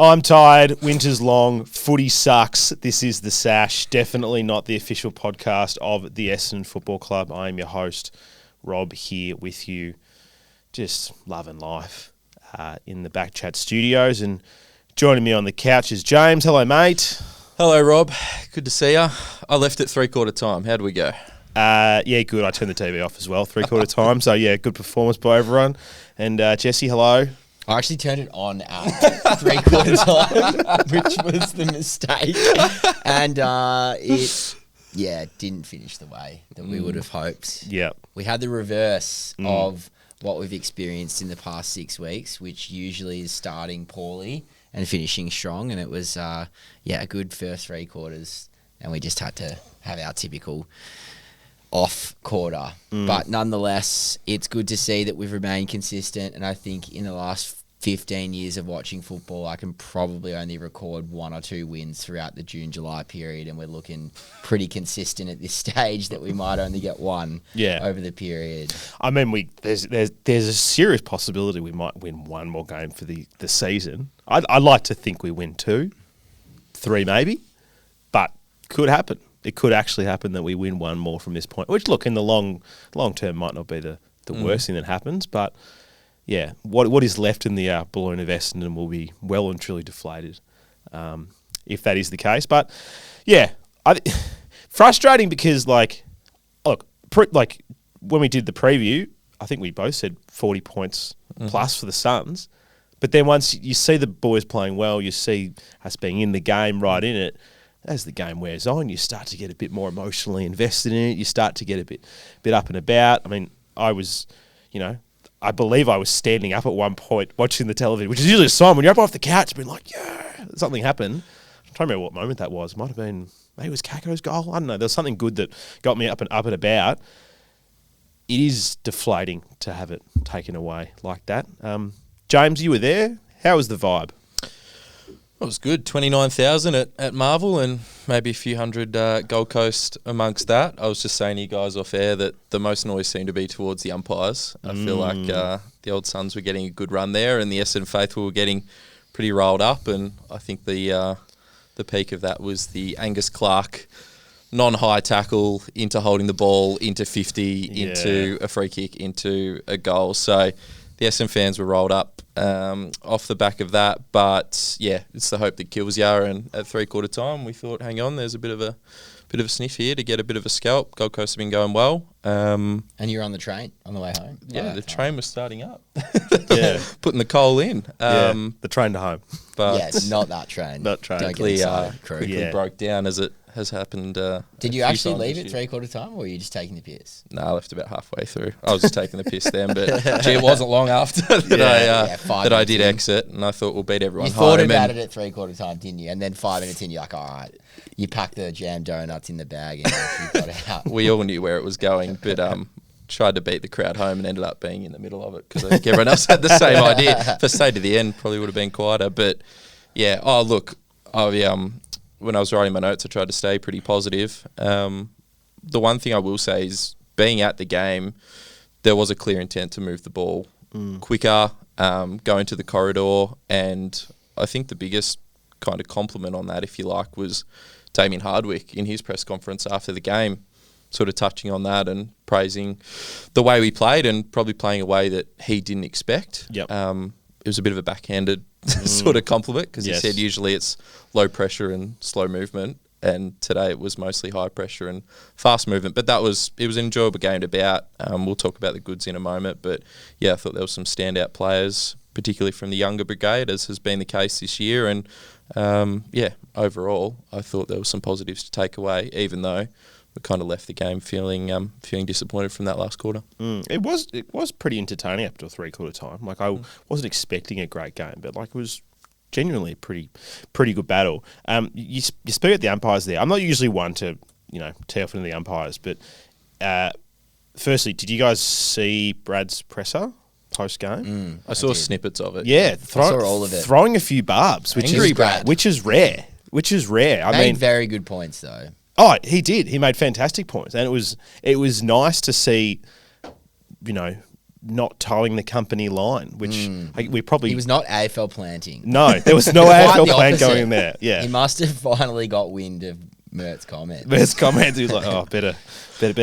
I'm tired. Winter's long. Footy sucks. This is the Sash. Definitely not the official podcast of the Essendon Football Club. I am your host, Rob, here with you. Just loving life in the Backchat studios. And joining me on the couch is James. Hello, mate. Hello, Rob. Good to see you. I left at three-quarter time. How do we go? Yeah, good. I turned the TV off as well, three-quarter time. So, yeah, good performance by everyone. And Jesse, hello. I actually turned it on at three-quarter time, which was the mistake. And it didn't finish the way that we would have hoped. Yeah. We had the reverse of what we've experienced in the past 6 weeks, which usually is starting poorly and finishing strong. And it was, a good first 3 quarters. And we just had to have our typical off quarter. But nonetheless, it's good to see that we've remained consistent. And I think in the last 15 years of watching football, I can probably only record 1 or 2 wins throughout the June-July period, and we're looking pretty consistent at this stage that we might only get one over the period. I mean, there's a serious possibility we might win one more game for the season. I'd like to think we win 2, 3 maybe, but could happen. It could actually happen that we win one more from this point, which, look, in the long term might not be the worst thing that happens, but yeah, what is left in the balloon of Essendon will be well and truly deflated if that is the case. But yeah, frustrating because when we did the preview, I think we both said 40 points plus for the Suns. But then once you see the boys playing well, you see us being in the game, right in it. As the game wears on, you start to get a bit more emotionally invested in it. You start to get a bit up and about. I mean, I believe I was standing up at one point watching the television, which is usually a sign when you're up off the couch being like, yeah, something happened. I'm trying to remember what moment that was. Might have been, maybe it was Kako's goal. I don't know. There was something good that got me up and about. It is deflating to have it taken away like that. James, you were there. How was the vibe? It was good. 29,000 at Marvel and maybe a few hundred Gold Coast amongst that. I was just saying to you guys off air that the most noise seemed to be towards the umpires. I feel like the old Suns were getting a good run there and the Essendon faithful were getting pretty rolled up, and I think the peak of that was the Angus Clark non-high tackle into holding the ball, into 50, into a free kick, into a goal. So the Essendon fans were rolled up off the back of that, but yeah, it's the hope that kills you. And at three-quarter time, we thought, hang on, there's a bit of a sniff here to get a bit of a scalp. Gold Coast have been going well. And you're on the train on the way home? Yeah, the train was starting up. Yeah. Putting the coal in. The train to home. But not that train. Not train. Quickly broke down as it has happened. Did you actually leave at three-quarter time, or were you just taking the piss? No, I left about halfway through. I was just taking the piss then, but it wasn't long after that I did exit, and I thought we'll beat everyone home. You thought about it at three-quarter time, didn't you? And then 5 minutes in, you're like, all right. You packed the jam donuts in the bag and you got it out. We all knew where it was going, but tried to beat the crowd home and ended up being in the middle of it because I think everyone else had the same idea. If I stayed to the end, probably would have been quieter. But yeah, when I was writing my notes, I tried to stay pretty positive. The one thing I will say is being at the game, there was a clear intent to move the ball quicker, go into the corridor, and I think the biggest kind of compliment on that, if you like, was Damien Hardwick in his press conference after the game, sort of touching on that and praising the way we played and probably playing a way that he didn't expect. Yep. It was a bit of a backhanded sort of compliment because he said usually it's low pressure and slow movement, and today it was mostly high pressure and fast movement. But it was an enjoyable game to bout. We'll talk about the goods in a moment, but yeah, I thought there were some standout players, particularly from the younger brigade, as has been the case this year. And overall, I thought there were some positives to take away, even though we kind of left the game feeling disappointed from that last quarter. It was pretty entertaining up to three-quarter time. Like I wasn't expecting a great game, but like it was genuinely a pretty good battle. You speak at the umpires there. I'm not usually one to tee off into the umpires, but firstly, did you guys see Brad's presser post game? I saw snippets of it. Yeah, I saw all of it. Throwing a few barbs, which is rare. I mean, very good points though. Oh, he did. He made fantastic points, and it was nice to see, not towing the company line, which we probably... He was not AFL planting. No, there was no Quite AFL the plan opposite. going in there. Yeah. He must have finally got wind of Mert's comment. His comments, he was like, "Oh, better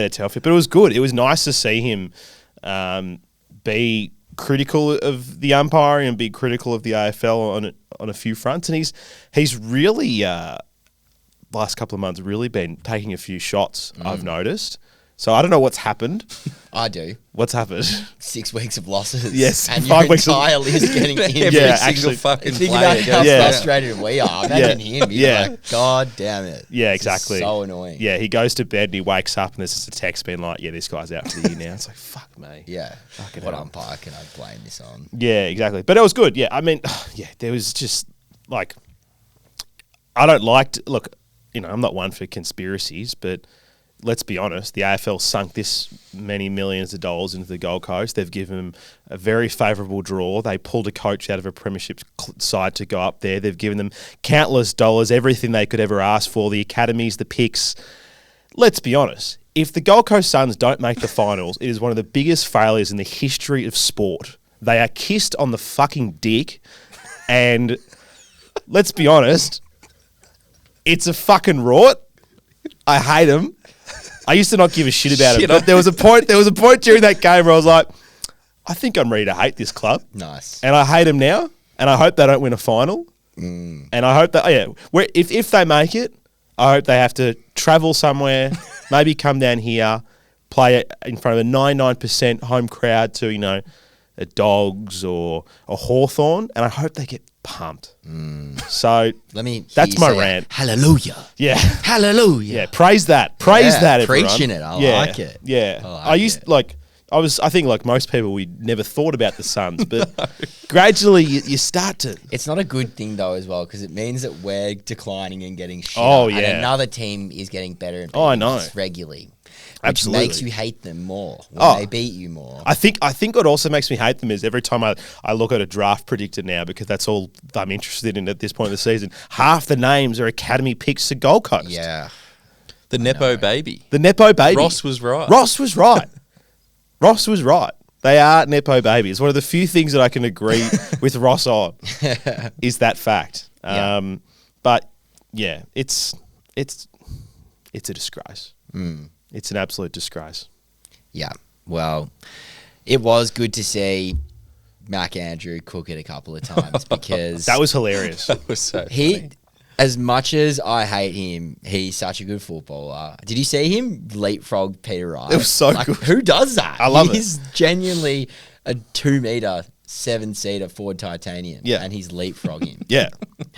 tell fit." But it was good. It was nice to see him be critical of the umpiring and be critical of the AFL on a few fronts. And he's really last couple of months really been taking a few shots. I've noticed. So I don't know what's happened. I do. What's happened? 6 weeks of losses. Yes, and 5 your weeks of- entire list getting injured. Every Yeah, single actually- fucking Think player about how goes Yeah. down. frustrated we are. Imagine him. He's Yeah. like, God damn it. Yeah, This is exactly. so annoying. Yeah, he goes to bed and he wakes up and there's just a text being like, "Yeah, this guy's out for the year now." It's like, fuck me. Yeah. Fucking What hell. umpire can I blame this on? Yeah, exactly. But it was good. Yeah, I mean, yeah, there was just like, I don't like to, look, I'm not one for conspiracies, but let's be honest, the AFL sunk this many millions of dollars into the Gold Coast. They've given them a very favourable draw. They pulled a coach out of a premiership side to go up there. They've given them countless dollars, everything they could ever ask for, the academies, the picks. Let's be honest. If the Gold Coast Suns don't make the finals, it is one of the biggest failures in the history of sport. They are kissed on the fucking dick, and let's be honest, it's a fucking rort. I hate them. I used to not give a shit about it, but there was a point during that game where I was like, I think I'm ready to hate this club. Nice. And I hate them now, and I hope they don't win a final. And I hope that, if they make it, I hope they have to travel somewhere, maybe come down here, play in front of a 99% home crowd to, a Dogs or a Hawthorn, and I hope they get pumped. So that's my rant. Hallelujah. Yeah. Hallelujah. Yeah, praise that. Praise that, everyone. Preaching it. I Yeah, like it. Yeah. I think like most people, we never thought about the Suns, but gradually you start to. It's not a good thing though as well because it means that we're declining and getting shit. Oh, And yeah. another team is getting better and Oh, I better know. just regularly. Which Absolutely. makes you hate them more when Oh. they beat you more. I think what also makes me hate them is every time I look at a draft predictor now, because that's all I'm interested in at this point of the season, half the names are academy picks to Gold Coast. Yeah. The Nepo baby. The Nepo baby. Ross was right. Ross was right. Ross was right. They are Nepo babies. One of the few things that I can agree with Ross on is that fact. Yeah. But yeah, it's a disgrace. It's an absolute disgrace. Yeah. Well, it was good to see Mac Andrew cook it a couple of times because That was hilarious. That was so he, funny. as much as I hate him, he's such a good footballer. Did you see him leapfrog Peter Wright? It was so good. Who does that? I love it. He's genuinely a 2-meter, 7-seater Ford Titanium. Yeah. And he's leapfrogging. Yeah.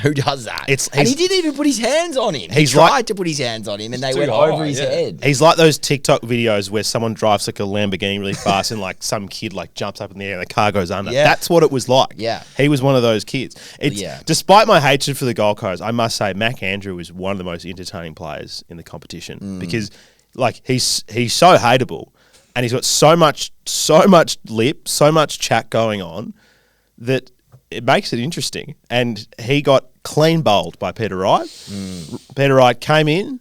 Who does that? It's- and he didn't even put his hands on him. He He's tried like- to put his hands on him and they too went high, over his yeah. head. He's like those TikTok videos where someone drives like a Lamborghini really fast and like some kid like jumps up in the air and the car goes under. Yeah. That's what it was like. Yeah. He was one of those kids. It's, Yeah. Despite my hatred for the Gold Coast, I must say Mac Andrew is one of the most entertaining players in the competition because like he's so hateable and he's got so much lip, so much chat going on that it makes it interesting. And he got clean bowled by Peter Wright. Peter Wright came in,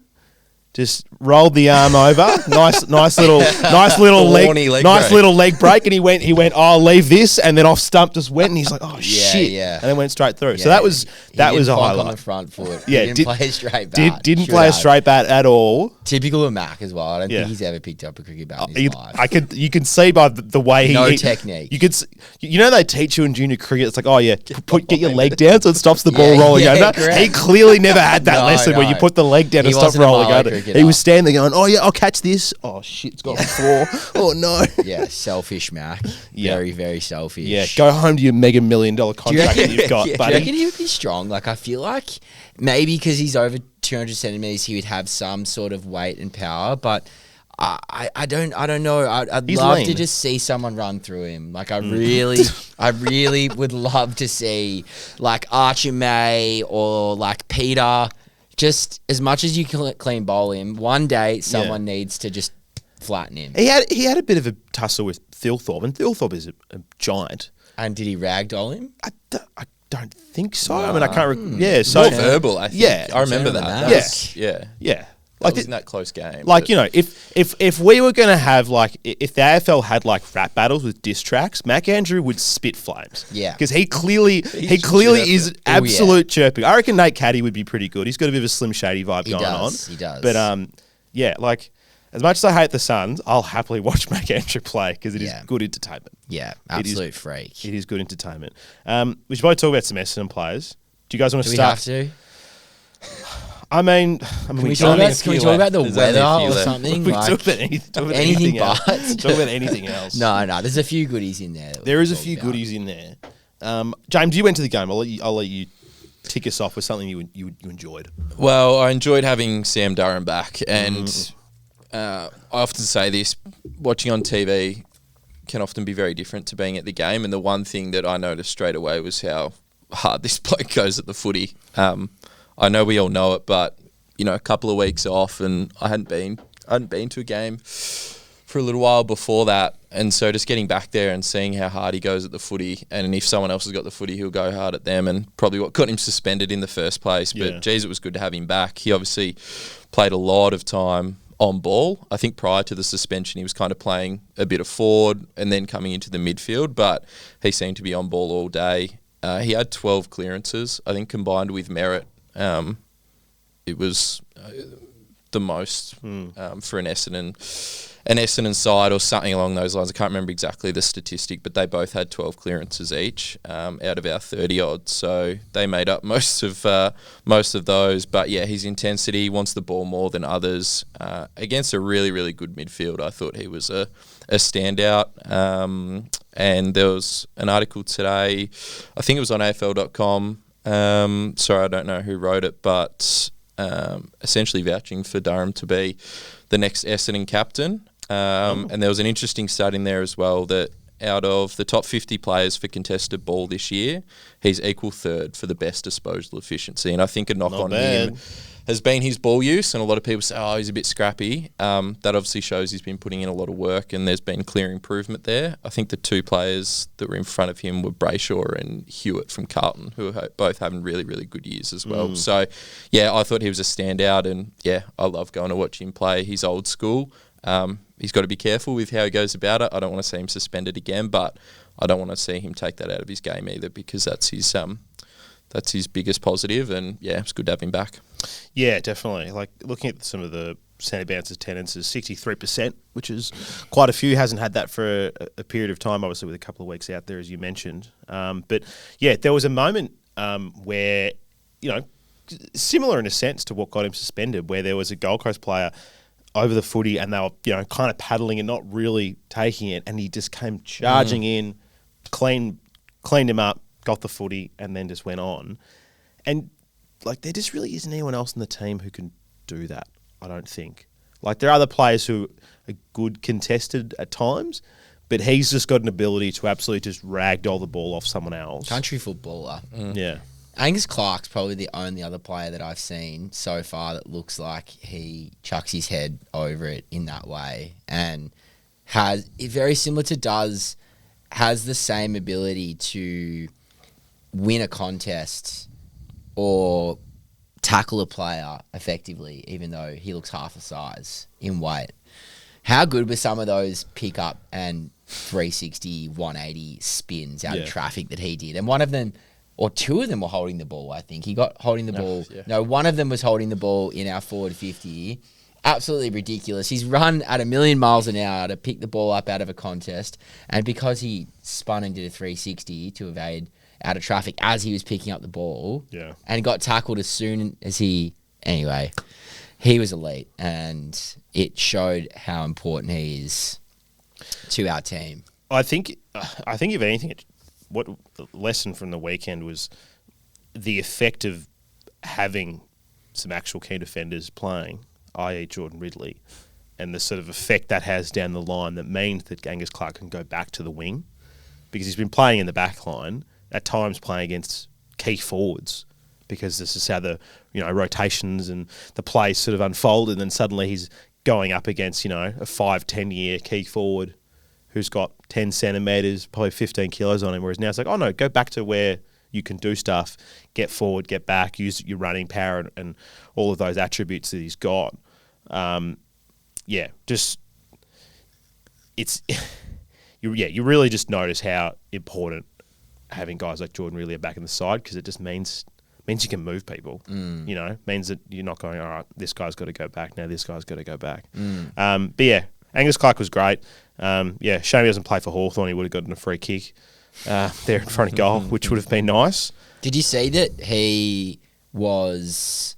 just rolled the arm over, nice little Thorny leg break. little leg break, and he went, oh, I'll leave this, and then off stump just went, and he's like, oh shit, yeah. and then went straight through. So Yeah, that was he a didn't plonk on the highlight. front foot. Yeah, he didn't play a straight bat. Didn't Should play a have. straight bat at all. Typical of Mac as well. I don't Yeah. think he's ever picked up a cricket bat in his life. You can see by the way No he technique. You could, they teach you in junior cricket. It's like, oh yeah, get your leg down so it stops the ball Yeah, rolling yeah, under. correct. He clearly never had that No, lesson where you no. put the leg down He and stop wasn't a rolling Malay under. cricketer. He was standing there going, oh yeah, I'll catch this. Oh shit, it's got on the floor. Oh no. Yeah, selfish Mac. Yeah. Very, very selfish. Yeah, go home to your $1 million contract that you've got, Do you buddy. reckon he would be strong? Like, I feel like maybe because he's over 200 centimeters, he would have some sort of weight and power, but I don't know. I'd He's love lean. to just see someone run through him. Like, I really would love to see like Archie May or like Peter. Just as much as you can clean bowl him, one day someone needs to just flatten him. He had a bit of a tussle with Thilthorpe, and Thilthorpe is a giant. And did he ragdoll him? I don't think so. I mean, I can't. Yeah, so More verbal, I think. Yeah. I remember Remember that. that. That's- yeah. Yeah. That was in that close game. Like, you know, if we were going to have, like, if the AFL had, like, rap battles with diss tracks, Mac Andrew would spit flames. Yeah. Because he clearly is absolute chirping. I reckon Nate Caddy would be pretty good. He's got a bit of a Slim Shady vibe going on. He does. But, yeah, like, as much as I hate the Suns, I'll happily watch Mac Andrew play because it is good entertainment. Yeah, absolute freak. It is good entertainment. We should probably talk about some Essendon players. Do you guys want to start? Do we have to? I mean, can we talk about the weather or something? We talk about anything else. Talk about anything else. No. There's a few goodies in there. There is a few goodies in there. James, you went to the game. I'll let you tick us off with something you enjoyed. Well, I enjoyed having Sam Durham back, and I often say this: watching on TV can often be very different to being at the game. And the one thing that I noticed straight away was how hard this bloke goes at the footy. I know we all know it, but you know, a couple of weeks off, and I hadn't been to a game for a little while before that, and so just getting back there and seeing how hard he goes at the footy, and if someone else has got the footy, he'll go hard at them, and probably what got him suspended in the first place. But geez, it was good to have him back. He obviously played a lot of time on ball. I think prior to the suspension, he was kind of playing a bit of forward and then coming into the midfield, but he seemed to be on ball all day. He had 12 clearances, I think, combined with Merritt. It was the most for an Essendon side or something along those lines. I can't remember exactly the statistic, but they both had 12 clearances each out of our 30 odd. So they made up most of those. But yeah, his intensity, wants the ball more than others. Against a really, really good midfield, I thought he was a standout. And there was an article today, I think it was on AFL.com. Sorry, I don't know who wrote it, but essentially vouching for Durham to be the next Essendon captain. And there was an interesting stat in there as well that out of the top 50 players for contested ball this year, he's equal third for the best disposal efficiency. And I think a knock on him has been his ball use, and a lot of people say, oh, he's a bit scrappy. That obviously shows he's been putting in a lot of work, and there's been clear improvement there. I think the two players that were in front of him were Brayshaw and Hewitt from Carlton, who are both having really, really good years as well. So, yeah, I thought he was a standout, and, yeah, I love going to watch him play. He's old school. He's got to be careful with how he goes about it. I don't want to see him suspended again, but I don't want to see him take that out of his game either, because that's his biggest positive, and yeah, it's good to have him back. Yeah, definitely. Like, looking at some of the centre bounces tendencies, 63%, which is quite a few. Hasn't had that for a period of time, obviously with a couple of weeks out there, as you mentioned. But yeah, there was a moment where, you know, similar in a sense to what got him suspended, where there was a Gold Coast player over the footy and they were, you know, kind of paddling and not really taking it, and he just came charging in, cleaned him up, got the footy, and then just went on. And like, there just really isn't anyone else in the team who can do that, I don't think. Like, there are other players who are good contested at times, but he's just got an ability to absolutely just ragdoll the ball off someone else. Country footballer. Yeah. Angus Clark's probably the only other player that I've seen so far that looks like he chucks his head over it in that way, and has, very similar to Does, has the same ability to win a contest or tackle a player effectively, even though he looks half the size in weight. How good were some of those pick up and 360, 180 spins out of traffic that he did? And one of them, or two of them, were holding the ball, I think. He got holding the ball. Yeah. No, one of them was holding the ball in our forward 50. Absolutely ridiculous. He's run at 1,000,000 miles an hour to pick the ball up out of a contest, and because he spun and did a 360 to evade out of traffic as he was picking up the ball, and got tackled as soon as he was elite, and it showed how important he is to our team. I think if anything, what the lesson from the weekend was the effect of having some actual key defenders playing, i.e. Jordan Ridley, and the sort of effect that has down the line that means that Angus Clark can go back to the wing, because he's been playing in the back line, at times playing against key forwards, because this is how the, you know, rotations and the play sort of unfold, and then suddenly he's going up against, you know, a 5-10 year key forward who's got 10 centimetres, probably 15 kilos on him, whereas now it's like, oh no, go back to where you can do stuff, get forward, get back, use your running power and all of those attributes that he's got. Just it's you really just notice how important having guys like Jordan really are back in the side, because it just means you can move people. Means that you're not going, all right, this guy's got to go back now, this guy's got to go back. But yeah, Angus Clark was great. Shame he doesn't play for Hawthorn. He would have gotten a free kick there in front of goal, which would have been nice. Did you see that he was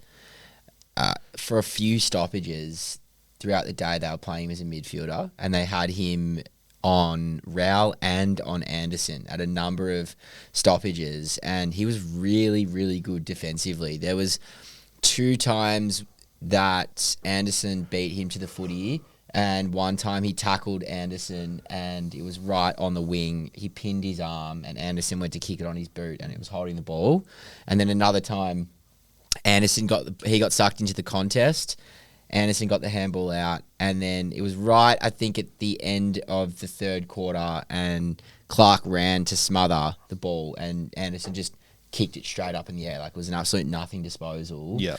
for a few stoppages throughout the day? They were playing him as a midfielder, and they had him on Rowell and on Anderson at a number of stoppages, and he was really, really good defensively. There was 2 times that Anderson beat him to the footy, and one time he tackled Anderson and it was right on the wing. He pinned his arm and Anderson went to kick it on his boot and it was holding the ball. And then another time Anderson got sucked into the contest. Anderson got the handball out, and then it was right, I think, at the end of the third quarter, and Clark ran to smother the ball, and Anderson just kicked it straight up in the air. Like, it was an absolute nothing disposal. Yeah.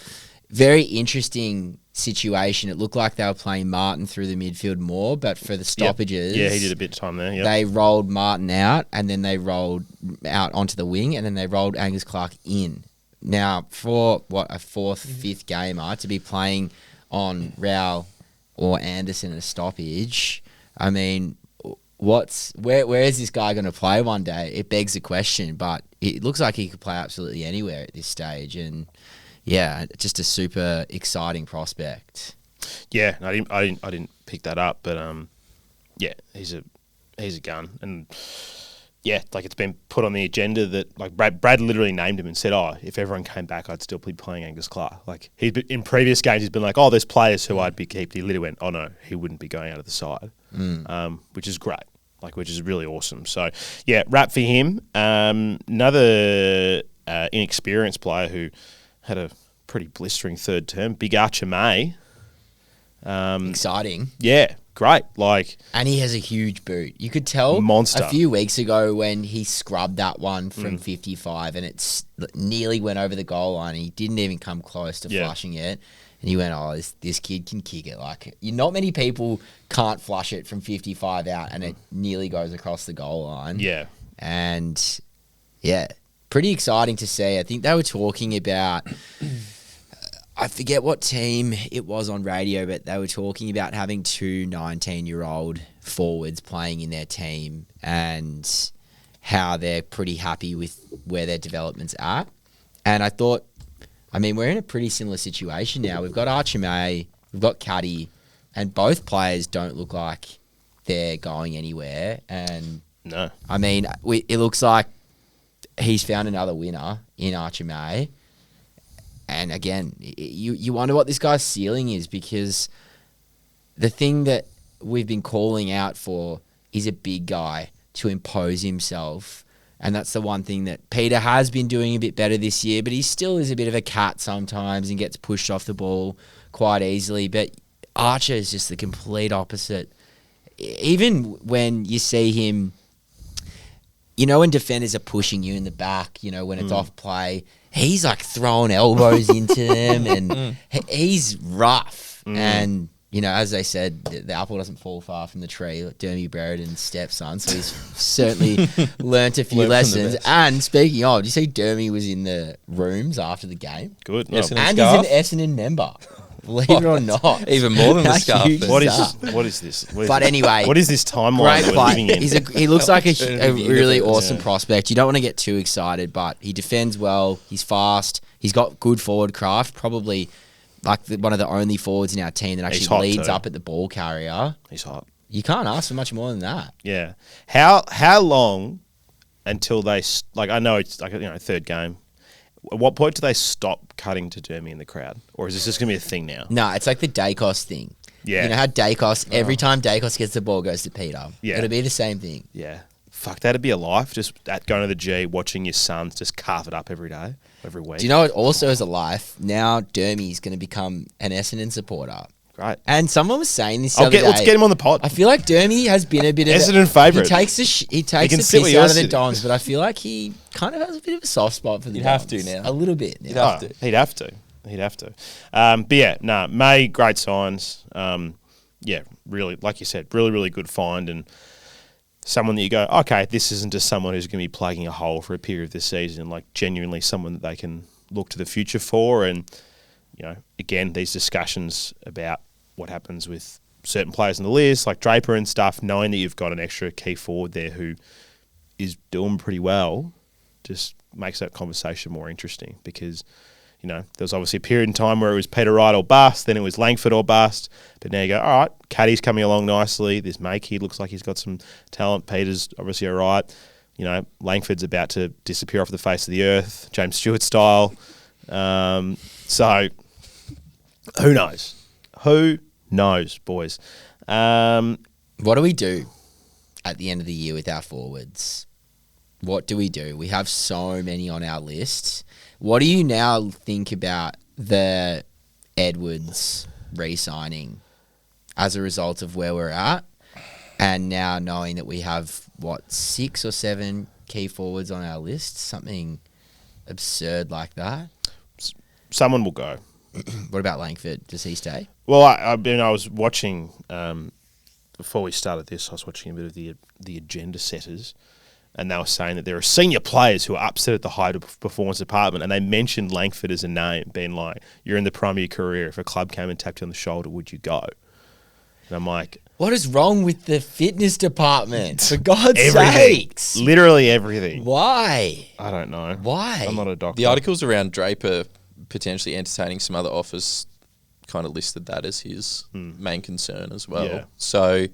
Very interesting situation. It looked like they were playing Martin through the midfield more, but for the stoppages... Yeah, he did a bit of time there, yeah. They rolled Martin out, and then they rolled out onto the wing, and then they rolled Angus Clark in. Now, for, a 4th, 5th gamer to be playing on Rowell or Anderson at a stoppage, I mean, where is this guy going to play one day? It begs the question, but it looks like he could play absolutely anywhere at this stage, and yeah, just a super exciting prospect. Yeah, I didn't pick that up, but yeah, he's a gun, and yeah, like, it's been put on the agenda that, like, Brad literally named him and said, oh, if everyone came back, I'd still be playing Angus Clark. Like, in previous games, he's been like, oh, there's players who I'd be keeping. He literally went, oh, no, he wouldn't be going out of the side, which is great, like, which is really awesome. So, yeah, wrap for him. Another inexperienced player who had a pretty blistering third term, Big Archer May. Exciting. Yeah. Great, and he has a huge boot. You could tell monster. A few weeks ago when he scrubbed that one from 55 and it nearly went over the goal line. He didn't even come close to flushing it, and he went, "Oh, this kid can kick it." Like, not many people can't flush it from 55 out, and it nearly goes across the goal line. Yeah, and yeah, pretty exciting to see. I think they were talking about. I forget what team it was on radio, but they were talking about having 2 19-year-old forwards playing in their team and how they're pretty happy with where their development's at. And I thought, I mean, we're in a pretty similar situation now. We've got Archer May, we've got Caddy, and both players don't look like they're going anywhere. And no, I mean, it looks like he's found another winner in Archer May. And again, you wonder what this guy's ceiling is, because the thing that we've been calling out for is a big guy to impose himself. And that's the one thing that Peter has been doing a bit better this year, but he still is a bit of a cat sometimes and gets pushed off the ball quite easily. But Archer is just the complete opposite. Even when you see him, you know, when defenders are pushing you in the back, you know, when it's off play, he's like throwing elbows into them, and he's rough. And, you know, as they said, the apple doesn't fall far from the tree, like Dermy Brereton's stepson. So he's certainly learnt a few lessons. And speaking of, did you see Dermy was in the rooms after the game? Good. Yes, And he's an Essendon member. Believe it or not. Even more than the scarf. What is this? But anyway, what is this timeline great we're living in? He looks like a really awesome prospect. You don't want to get too excited, but he defends well. He's fast. He's got good forward craft. Probably like one of the only forwards in our team that actually leads up at the ball carrier. He's hot. You can't ask for much more than that. Yeah. How long until they, like, I know it's like, you know, third game. At what point do they stop cutting to Dermy in the crowd? Or is this just going to be a thing now? No, it's like the Dacos thing. Yeah. You know how Dacos, every time Dacos gets the ball, goes to Peter. Yeah. It'll be the same thing. Yeah. Fuck, that'd be a life. Just going to the G, watching your sons just carve it up every day, every week. Do you know what also is a life? Now Dermy's going to become an Essendon supporter. Great. And someone was saying this the other day. Let's get him on the pod. I feel like Dermy has been a bit of Essendon favourite. He takes the piss out of the Dons, but I feel like he kind of has a bit of a soft spot for the Dons. He'd have to now. A little bit now. He'd have to. He'd have to. He'd have to. But yeah, May, great signs. Yeah, really, like you said, really, really good find, and someone that you go, okay, this isn't just someone who's going to be plugging a hole for a period of the season, like genuinely someone that they can look to the future for. And, you know, again, these discussions about what happens with certain players on the list, like Draper and stuff, knowing that you've got an extra key forward there who is doing pretty well, just makes that conversation more interesting because, you know, there was obviously a period in time where it was Peter Wright or bust, then it was Langford or bust, but now you go, all right, Caddy's coming along nicely, this May kid looks like he's got some talent, Peter's obviously all right, you know, Langford's about to disappear off the face of the earth, James Stewart style, so who knows? Who knows, boys? What do we do at the end of the year with our forwards? What do we do? We have so many on our list. What do you now think about the Edwards re-signing as a result of where we're at? And now knowing that we have, 6 or 7 key forwards on our list? Something absurd like that? Someone will go. What about Langford? Does he stay? Well, I was watching, before we started this, I was watching a bit of the agenda setters, and they were saying that there are senior players who are upset at the high performance department, and they mentioned Langford as a name, being like, you're in the prime of your career. If a club came and tapped you on the shoulder, would you go? And I'm like... What is wrong with the fitness department? For God's sakes. Literally everything. Why? I don't know. Why? I'm not a doctor. The articles around Draper potentially entertaining some other offers kind of listed that as his main concern as well. Yeah. So,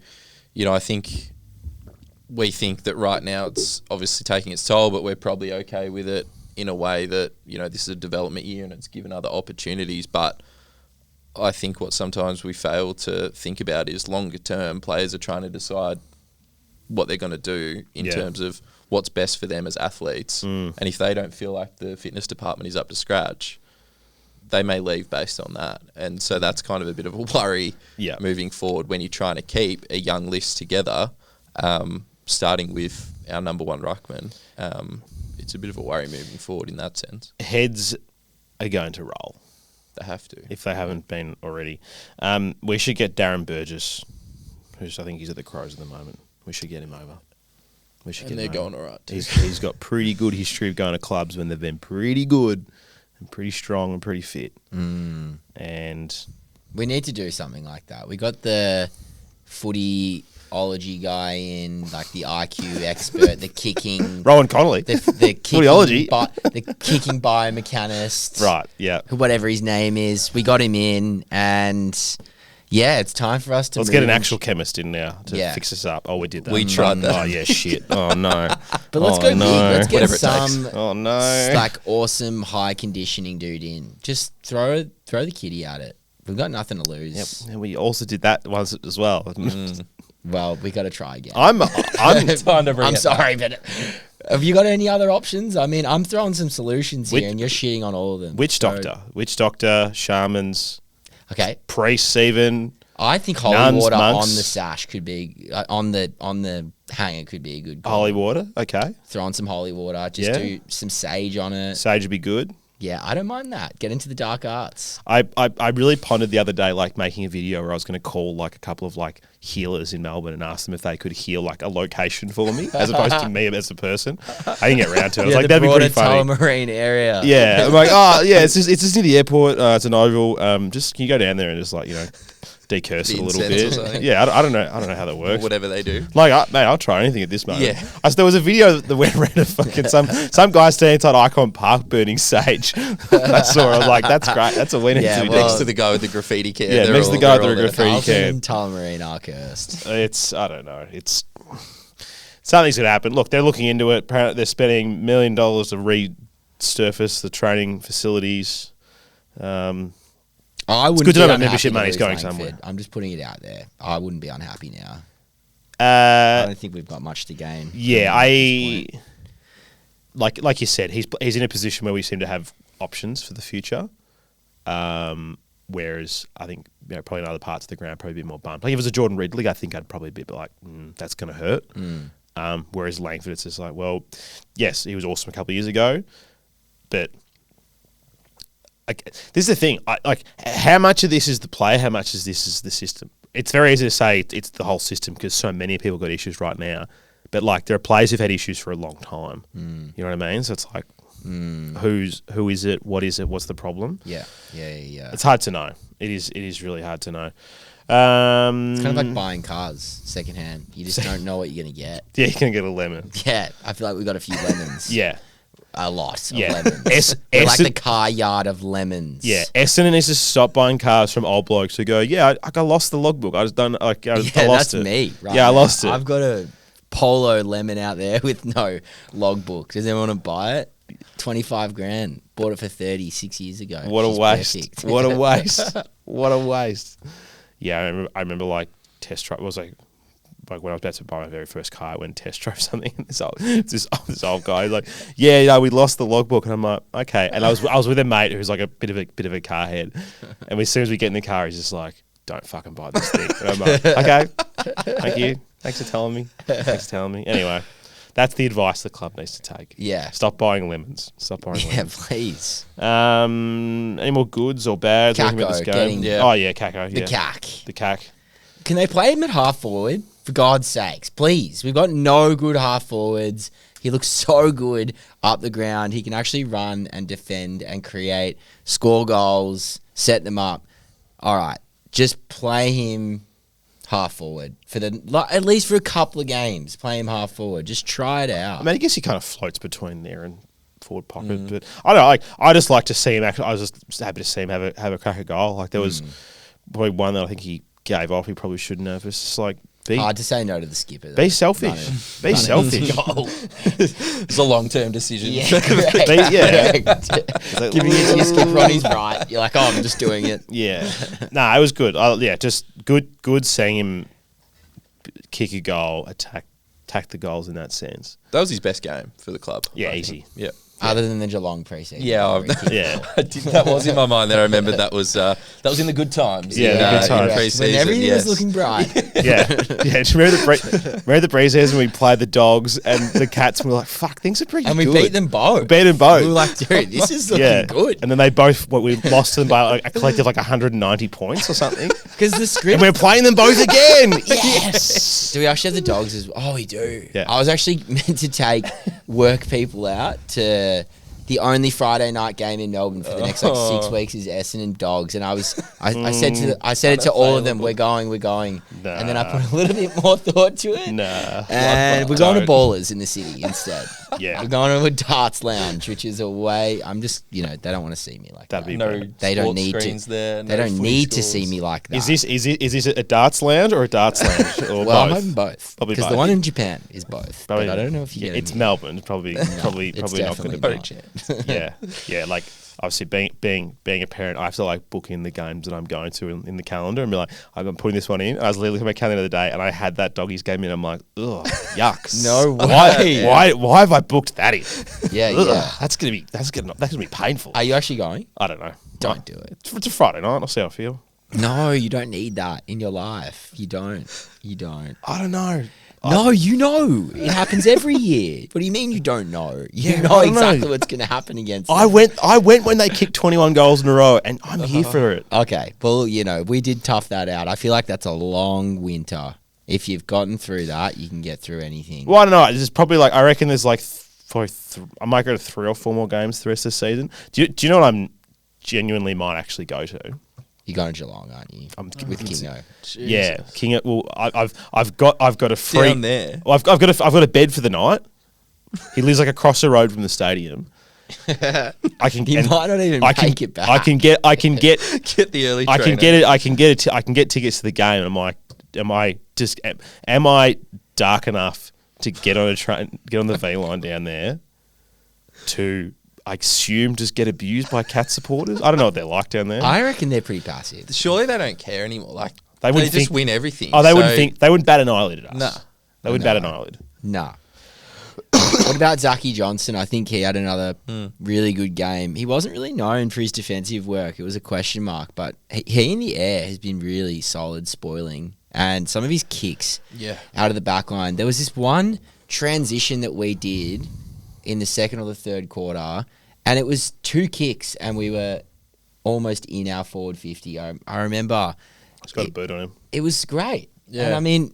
you know, I think we think that right now it's obviously taking its toll, but we're probably okay with it in a way that, you know, this is a development year and it's given other opportunities. But I think what sometimes we fail to think about is longer term players are trying to decide what they're going to do in terms of what's best for them as athletes. And if they don't feel like the fitness department is up to scratch, they may leave based on that. And so that's kind of a bit of a worry moving forward when you're trying to keep a young list together, starting with our number one ruckman. It's a bit of a worry moving forward in that sense. Heads are going to roll. They have to. If they haven't been already. We should get Darren Burgess, who's I think he's at the Crows at the moment. We should get him over. We should And get they're him over. going all right too. He's got pretty good history of going to clubs when they've been pretty good and pretty strong and pretty fit. And we need to do something like that. We got the footyology guy in, like the IQ expert, the kicking... Rowan Connolly. The kicking, Footyology. The kicking biomechanist. Right, yeah. Whatever his name is. We got him in and... Yeah, it's time for us to Let's get an actual chemist in now to fix us up. Oh, we did that. We tried that. Oh, yeah, shit. Oh, no. But let's go big. Let's get Whatever it some takes. Oh, no. like awesome high conditioning dude in. Just throw the kitty at it. We've got nothing to lose. Yep. And we also did that once as well. Well, we got to try again. I'm Time to bring I'm it sorry, but have you got any other options? I mean, I'm throwing some solutions here, and you're shitting on all of them. Witch Doctor, Shamans, Okay. Priests even. I think holy Nuns, water monks. on the sash could be on the hanger could be a good call. Holy water, okay. Throw on some holy water. Just do some sage on it. Sage would be good. Yeah, I don't mind that. Get into the dark arts. I really pondered the other day, like making a video where I was going to call like a couple of like healers in Melbourne and ask them if they could heal like a location for me, as opposed to me as a person. I didn't get around to it. I was like, that'd be pretty funny. Tullamarine area. Yeah, I'm like, oh yeah, it's just near the airport. It's an oval. Just can you go down there and just like decurse it a little incense or bit? something. Yeah, I don't know how that Or works. whatever they do. Like, mate, I'll try anything at this moment. Yeah. There was a video that went around of fucking some guy standing inside Icon Park burning sage. I saw it. I was like, that's great. That's what we need Yeah, to be well, doing. Next to the guy with the graffiti can. Yeah, next to the guy with the graffiti Alton can. and Tullamarine are cursed. I don't know. Something's going to happen. Look, they're looking into it. Apparently, they're spending $1 million to resurface the training facilities. I wouldn't good to know be that membership unhappy to money's lose going Langford. somewhere. I'm just putting it out there. I wouldn't be unhappy now. I Uh, don't think we've got much to gain. yeah, at this point. like you said, he's in a position where we seem to have options for the future. Whereas I think probably in other parts of the ground probably a bit more bummed. Like if it was a Jordan Reed league, I think I'd probably be like, that's going to hurt. Whereas Langford, it's just like, well, yes, he was awesome a couple of years ago, but like this is the thing. How much of this is the player? How much of this is the system? It's very easy to say it's the whole system because so many people got issues right now. But like there are players who've had issues for a long time. You know what I mean? So it's like, who is it? What is it? What's the problem? Yeah. It's hard to know. It is really hard to know. It's kind of like buying cars secondhand. You just don't know what you're going to get. Yeah, you're going to get a lemon. Yeah, I feel like we got a few lemons. Yeah. A lot of Yeah. lemons. We're like the car yard of lemons. Yeah, Essendon needs to stop buying cars from old blokes who go, I lost the logbook. I just don't, I lost that's it. me. Right yeah, I now. lost it. I've got a Polo lemon out there with no logbook. Does anyone want to buy it? 25 grand. Bought it for 30 6 years ago. What a She's waste. perfect. What a waste. What a waste. Yeah, I remember like test drive. It was like when I was about to buy my very first car, I went and test drove something. And this old guy was like, we lost the logbook. And I'm like, okay. And I was with a mate who's like a bit of a car head. And as soon as we get in the car, he's just like, don't fucking buy this thing. And I'm like, okay, thank you. Thanks for telling me. Anyway, that's the advice the club needs to take. Yeah. Stop buying lemons. Yeah, please. Any more goods or bads? Kako About this game? getting- Oh, yeah, Kako. The yeah. cack. The cack. Can they play him at half forward? For God's sakes, please. We've got no good half forwards. He looks so good up the ground. He can actually run and defend and create, score goals, set them up. All right, just play him half forward for at least for a couple of games. Play him half forward. Just try it out. I mean, I guess he kind of floats between there and forward pocket, but I don't know. I just like to see him. Actually, I was just happy to see him have a crack at goal. Like there was probably one that I think he gave off. He probably shouldn't have. It's just like hard to say no to the skipper. Though. Be selfish. Be selfish. It's a long-term decision. Yeah, correct. Correct. Giving it to your skipper on his right. You're like, I'm just doing it. Yeah. It was good. Just good seeing him kick a goal, attack the goals in that sense. That was his best game for the club. Yeah, I think. easy. Yeah. Other than the Geelong preseason. Yeah, that was in my mind. That I remembered that was in the good times. Yeah, the good times. Pre-season, When everything yes. was looking bright. Yeah. Remember the preseason we played the Dogs and the Cats and we were like, fuck, things are pretty And good. we beat them both. We were like, dude, this is looking good. And then they both, we lost to them by like a collective 190 points or something. Because the script. And we're playing them both again. Yes. Do we actually have the Dogs as well? Oh, we do. Yeah. I was actually meant to take work people out to the only Friday night game in Melbourne for the next 6 weeks is Essendon Dogs, and I said it to all of them. We're going, Nah. and then I put a little bit more thought to it. Nah. And we're going to Ballers in the city instead. Yeah. We're going to a darts lounge, which is away. I'm just, they don't want to see me like That'd that. be No They don't sports need to. screens there. They no don't footy need to scores. see me like that. Is this a darts lounge or a darts lounge? Or well, I'm both? hoping both. Probably Because the both. one in Japan is both. Probably- but I don't know if you get It's it. Melbourne. Probably it's not going to definitely be. not. chance. Yeah. Like obviously being a parent, I have to like book in the games that I'm going to in the calendar and be like, I'm putting this one in. I was literally looking at my calendar the other day and I had that Doggies game in. I'm like, ugh, yucks. No way. Why have I booked that in? Yeah, Ugh, yeah. That's gonna be painful. Are you actually going? I don't know. Don't do it. It's a Friday night. I'll see how I feel. No, you don't need that in your life. You don't. I don't know. No, you know. It happens every year. What do you mean you don't know? You Yeah, know I don't know. exactly what's going to happen against I them. went when they kicked 21 goals in a row, and I'm here for it. Okay, well, we did tough that out. I feel like that's a long winter. If you've gotten through that, you can get through anything. Well, I don't know. There's probably I reckon there's I might go to 3 or 4 more games the rest of the season. Do you know what I'm genuinely might actually go to? You're going to Geelong, aren't you? With Kingo. Yeah, King. Well, I've got a free Down there. Well, I've got a bed for the night. He lives across the road from the stadium. I can. You and might not even I can make it back. I can get. Get the early. I can trainer. get it. I can get tickets to the game. And am I dark enough to get on a train, get on the V line down there to, I assume, just get abused by Cat supporters? I don't know what they're like down there. I reckon they're pretty passive. Surely they don't care anymore. Like They they, wouldn't just think- win everything. They so- wouldn't think. They wouldn't bat an eyelid at us. Nah. They wouldn't bat an eyelid. Nah. What about Zachy Johnson? I think he had another really good game. He wasn't really known for his defensive work. It was a question mark, but he in the air has been really solid, spoiling. And some of his kicks out of the back line. There was this one transition that we did in the second or the third quarter, and it was 2 kicks, and we were almost in our forward 50. I remember It's got a boot on him. it was great. Yeah. And I mean,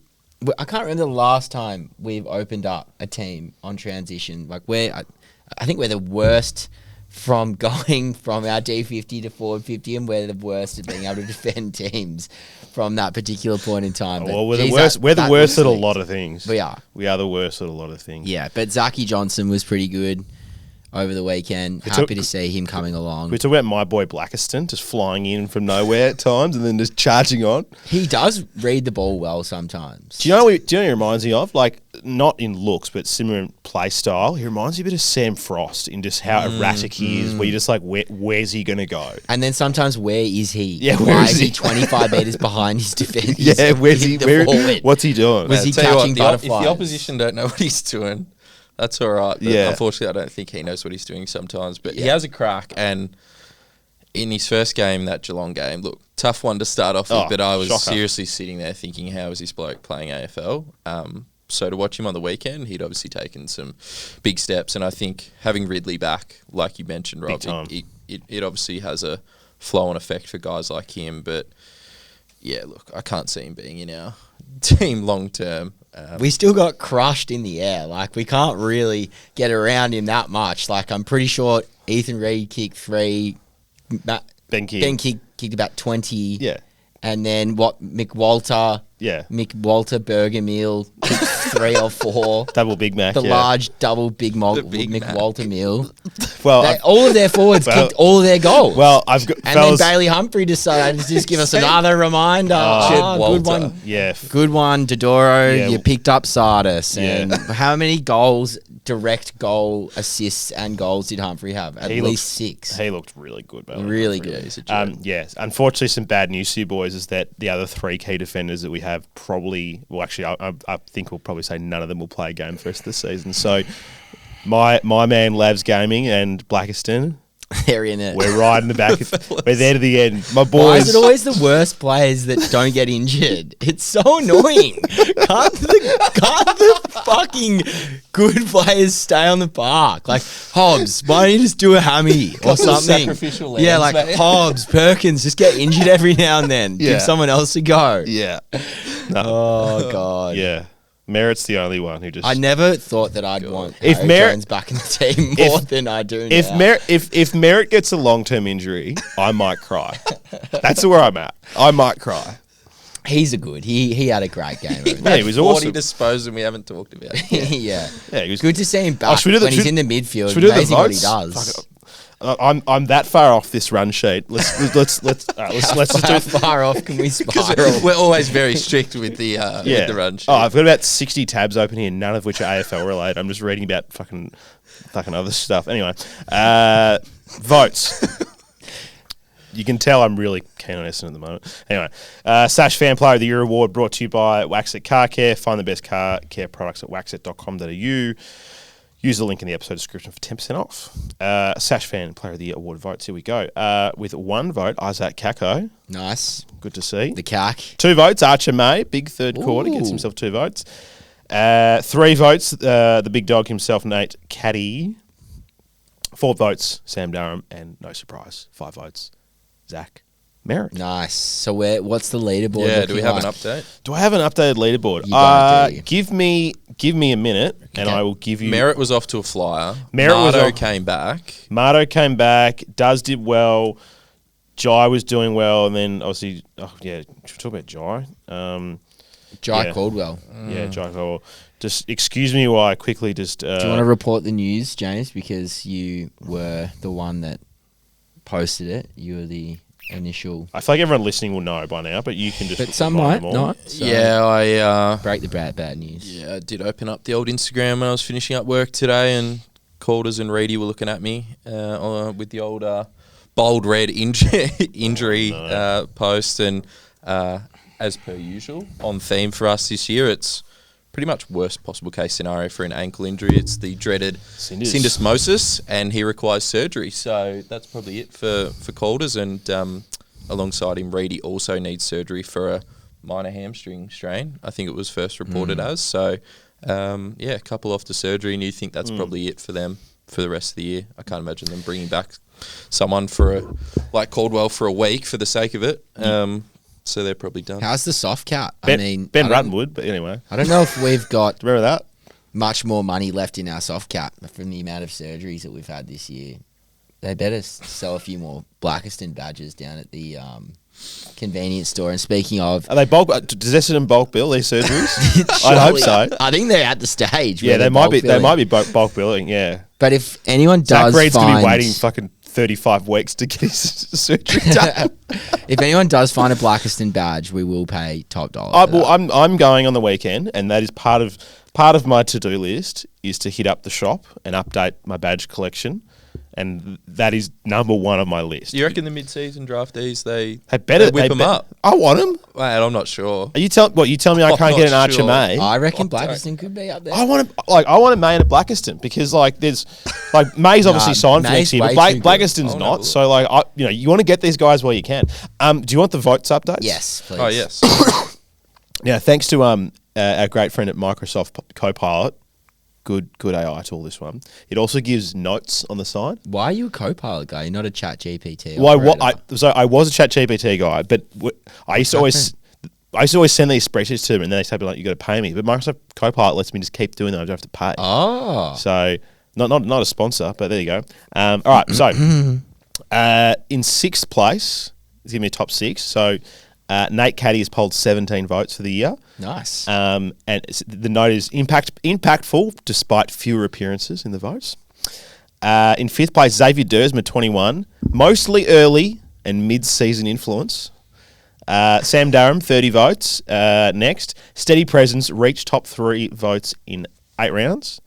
I can't remember the last time we've opened up a team on transition. Like I think we're the worst from going from our D50 to forward 50, and we're the worst at being able to defend teams from that particular point in time. But Well, we're the geez, worst. We're the that worst at a was- lot of things. We are. We are the worst at a lot of things. Yeah, but Zachy Johnson was pretty good over the weekend. Happy to see him coming along. We talk about my boy Blackiston just flying in from nowhere at times and then just charging on. He does read the ball well sometimes. Do you know what he reminds me of? Like, not in looks, but similar in play style. He reminds me a bit of Sam Frost in just how erratic he is, where you're just like, where's he going to go? And then sometimes, where is he? Yeah, Why where is is he he? 25 metres behind his defence? Yeah, where's he? Forward? What's he doing? Was he Tell you catching if butterflies? the opposition don't know what he's doing, that's all right. But Yeah. unfortunately, I don't think he knows what he's doing sometimes. But he Yeah. has a crack. And in his first game, that Geelong game, look, tough one to start off with. Oh, But I was shocker. seriously sitting there thinking, how is this bloke playing AFL? So to watch him on the weekend, he'd obviously taken some big steps. And I think having Ridley back, like you mentioned, Rob, time. it obviously has a flow-on effect for guys like him. But yeah, look, I can't see him being in our team long term. We still got crushed in the air. Like, we can't really get around him that much. Like, I'm pretty sure Ethan Reid kicked 3. Ben King. Ben kicked about 20. Yeah. And then Mick Walter Burger Meal kicked 3 or 4. Double Big Mac. The yeah. large double Big Big Mick Mac. Walter meal. Well, All of their forwards Well- kicked all of their goals. well, I've got and fellas. then Bailey Humphrey decided to just give us another reminder. Jed Good Walter. one. Yeah. Good one, Dodoro. Yeah. You picked up Sardis. Yeah. And how many goals, direct goal assists and goals did Humphrey have? At He least 6. He looked really good, Bailey. Really Yeah, good. he's a joke. Yes. Unfortunately, some bad news to you boys is that the other 3 key defenders that we have probably, well, actually, I think we'll probably say none of them will play a game for the rest of the season. So, my man Labs Gaming and Blackiston, They're in it. we're riding the back. We're there to the end. My Why is boys. it always the worst players that don't get injured? It's so annoying. Can't the fucking good players stay on the park? Like, Hobbs, why don't you just do a hammy or of something? sacrificial Yeah, lambs, like mate. Hobbs, Perkins, just get injured every now and then. Yeah. Give someone else a go. Yeah. No. Oh, God. Yeah. Merritt's the only one who just. I never thought that I'd want If Harry Merritt- Jones back in the team more than I do If now. if Merritt gets a long term injury, I might cry. That's where I'm at. I might cry. He's a good. He had a great game. over Yeah, he was 40 awesome. disposal we haven't talked about. there. Yeah. Yeah, he was Good to see him back should we do the- when he's should- in the midfield. Should we do the Amazing what he votes? does. Fuck it. I'm that far off this run sheet. Let's just How do. far off can we spiral? We're always very strict with the with the run sheet. Oh, I've got about 60 tabs open here, none of which are AFL related. I'm just reading about fucking other stuff. Anyway, votes. You can tell I'm really keen on Essendon at the moment. Anyway, Sash Fan Player of the Year Award brought to you by Waxit Car Care. Find the best car care products at waxit.com.au. Use the link in the episode description for 10% off. Sash Fan Player of the Year Award votes. Here we go. With 1 vote, Isaac Kako. Nice. Good to see. The cack. 2 votes, Archer May. Big third quarter. Gets Ooh. himself 2 votes. 3 votes, the big dog himself, Nate Caddy. 4 votes, Sam Durham. And no surprise, 5 votes, Zach Merritt. Nice. So what's the leaderboard? Yeah, do we looking have an like? update? Do I have an updated leaderboard? You don't, do you? Give me a minute, and Okay. I will give you. Merritt was off to a flyer. Merritt was Mardo off- came back. Mardo came back. Duz did well. Jai was doing well, and then obviously, should we talk about Jai? Jai Yeah. Caldwell. Yeah, Jai. Cole. Just excuse me while I quickly just. Do you want to report the news, James? Because you were the one that posted it. You were the initial. I feel like everyone listening will know by now, but you can just. But some remind might them all. not. So Yeah, I break the bad news. I did open up the old Instagram when I was finishing up work today, and Calders and Reedy were looking at me with the old bold red injury post, and as per usual, on theme for us this year, it's pretty much worst possible case scenario for an ankle injury. It's the dreaded syndesmosis, and he requires surgery. So that's probably it for Calders, and alongside him, Reedy also needs surgery for a minor hamstring strain. I think it was first reported as. So, a couple off to surgery, and you think that's probably it for them for the rest of the year. I can't imagine them bringing back someone like Caldwell for a week for the sake of it. So they're probably done. How's the soft cap? Ben Rutten would, but anyway. I don't know if we've got Remember that? much more money left in our soft cap from the amount of surgeries that we've had this year. They better sell a few more Blackiston badges down at the convenience store. And speaking of... Are they bulk? Does Essendon bulk bill these surgeries? I hope so. I think they're at the stage. Yeah, they might be. They might be bulk billing. Yeah. But if anyone does Zach Reed's find... going to be waiting fucking 35 weeks to get his surgery done. If anyone does find a Blackiston badge, we will pay top dollar. I'm going on the weekend, and that is part of my to-do list is to hit up the shop and update my badge collection. And that is number one on my list. You reckon the mid-season draftees they whip them up? I want them. Wait, I'm not sure. Are you tell me I can't get an Archer May? I reckon Blackiston could be up there. I want a May and a Blackiston because there's May's obviously signed for next year, but Blackiston's not. So you want to get these guys while you can. Do you want the votes updates? Yes, please. Oh yes. Yeah, thanks to our great friend at Microsoft Copilot. Good AI tool, this one. It also gives notes on the side. Why are you a Copilot guy? You're not a Chat GPT. Well, I was a Chat GPT guy, but I used to always send these spreadsheets to them, and then they say you got to pay me. But Microsoft Copilot lets me just keep doing that. I don't have to pay. Oh, so not a sponsor, but there you go. All right, so in sixth place, it's giving me a top six. So Nate Caddy has polled 17 votes for the year. Nice. And the note is impactful despite fewer appearances in the votes. In fifth place, Xavier Dersma, 21. Mostly early and mid-season influence. Sam Durham, 30 votes. Next, steady presence, reached top 3 votes in 8 rounds.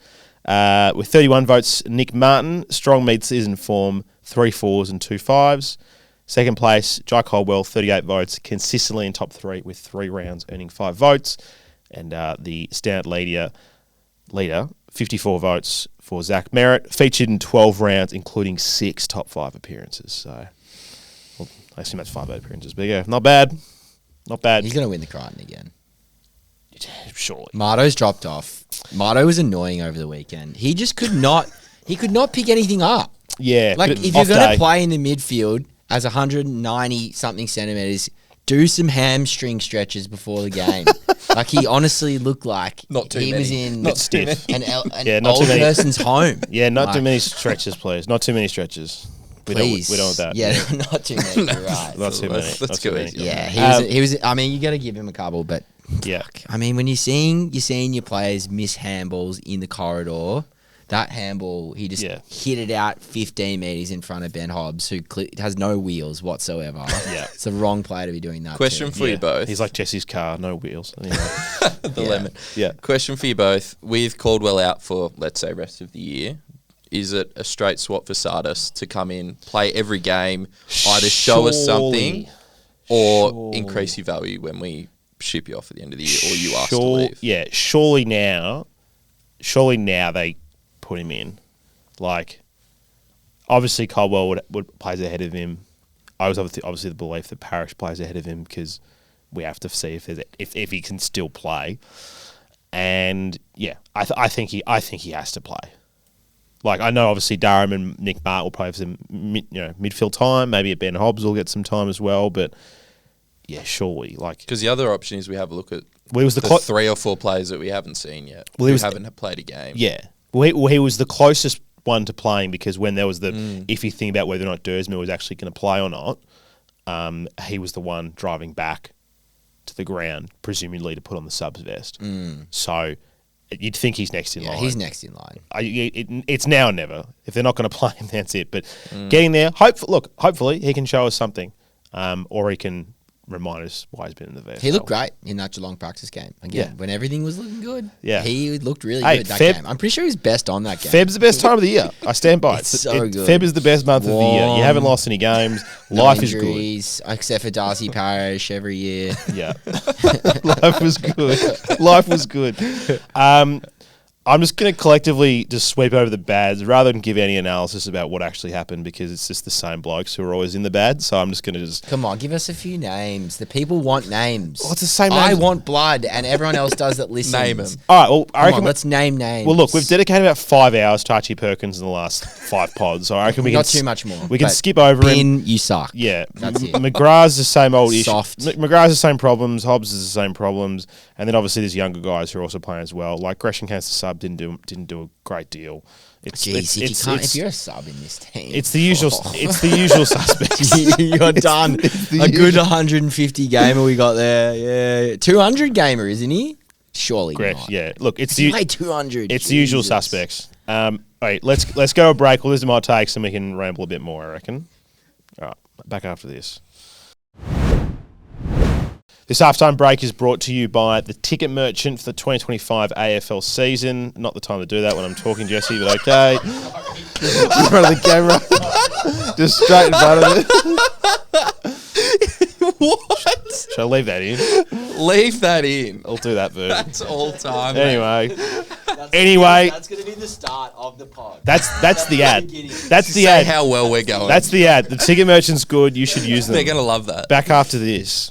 With 31 votes, Nick Martin, strong mid-season form, 3 4s and 2 5s. Second place, Jai Caldwell, 38 votes, consistently in top 3 with 3 rounds, earning 5 votes. And the Standout leader, 54 votes for Zach Merritt, featured in 12 rounds, including 6 top 5 appearances. So, I assume that's 5 appearances, but yeah, not bad. Not bad. He's going to win the Crichton again. Surely. Marto's dropped off. Marto was annoying over the weekend. He just could not pick anything up. Yeah. If you're going to play in the midfield as 190 something centimeters, do some hamstring stretches before the game. He honestly looked like was in an old person's home. Yeah, not too many stretches, please. Not too many stretches. Please. We don't want that. Yeah, not too many. You're right. Not too many. Let's go easy. Yeah, he was. I mean, you got to give him a couple, but yeah. I mean, when you're seeing your players miss handballs in the corridor. That handball, he just hit it out 15 metres in front of Ben Hobbs, who has no wheels whatsoever. Yeah. It's the wrong player to be doing that. Question for you both. He's like Jesse's car, no wheels. Anyway. Lemon. Yeah. Question for you both. With Caldwell out for, let's say, rest of the year, is it a straight swap for Sardis to come in, play every game, either show us something or increase your value when we ship you off at the end of the year or you ask to leave? Yeah, surely now they put him in. Obviously Caldwell would plays ahead of him. I was obviously the belief that Parrish plays ahead of him because we have to see if he can still play. And yeah, I think he has to play. I know obviously Durham and Nick Martin will play for some midfield time. Maybe Ben Hobbs will get some time as well. But yeah, surely because the other option is we have a look at the 3 or 4 players that we haven't seen yet. Well, who haven't played a game. Yeah. Well, he was the closest one to playing because when there was the iffy thing about whether or not Dersma was actually going to play or not, he was the one driving back to the ground, presumably to put on the subs vest. So you'd think he's next in line. Yeah, he's next in line. It's now or never. If they're not going to play him, that's it. But getting there, hopefully he can show us something, or he can remind us why he's been in the VFL. He looked great in that Geelong practice game. Again, when everything was looking good. Yeah. He looked really good that game. I'm pretty sure he was best on that game. Feb's the best time of the year. I stand by it. It's so good. Feb is the best month of the year. You haven't lost any games. Life injuries, is good. Except for Darcy Parish every year. Yeah. Life was good. I'm just going to collectively just sweep over the bads rather than give any analysis about what actually happened because it's just the same blokes who are always in the bad. So I'm just going to just... Come on, give us a few names. The people want names. Well, it's the same I names. want blood, and everyone else does that listens. Name 'em. All right, well, I reckon... let's name names. Well, look, we've dedicated about 5 hours to Archie Perkins in the last 5 pods, so I reckon we Not can... too much more. We can but skip over him. you suck. Yeah. That's it. McGrath's the same old Soft. issue. McGrath's the same problems. Hobbs is the same problems. And then obviously there's younger guys who are also playing as well. Like Gresham Cancer sub didn't do a great deal. If you're a sub in this team, it's the usual. It's the usual suspects. You're done. A good 150 gamer we got there. Yeah, 200 gamer, isn't he? Surely not. Yeah. Look, it's He the played 200. it's the usual suspects. Wait, let's go a break. Well, this is my takes, and we can ramble a bit more. I reckon. All right, back after this. This halftime break is brought to you by the ticket merchant for the 2025 AFL season. Not the time to do that when I'm talking, Jesse, but okay. In front of the camera. Just straight in front of it. What? Shall I leave that in? Leave that in. I'll do that version. That's all time. Anyway. That's going to be the start of the pod. That's the ad. That's the Say ad. how well we're going. That's the ad. The ticket merchant's good. You should use them. They're going to love that. Back after this.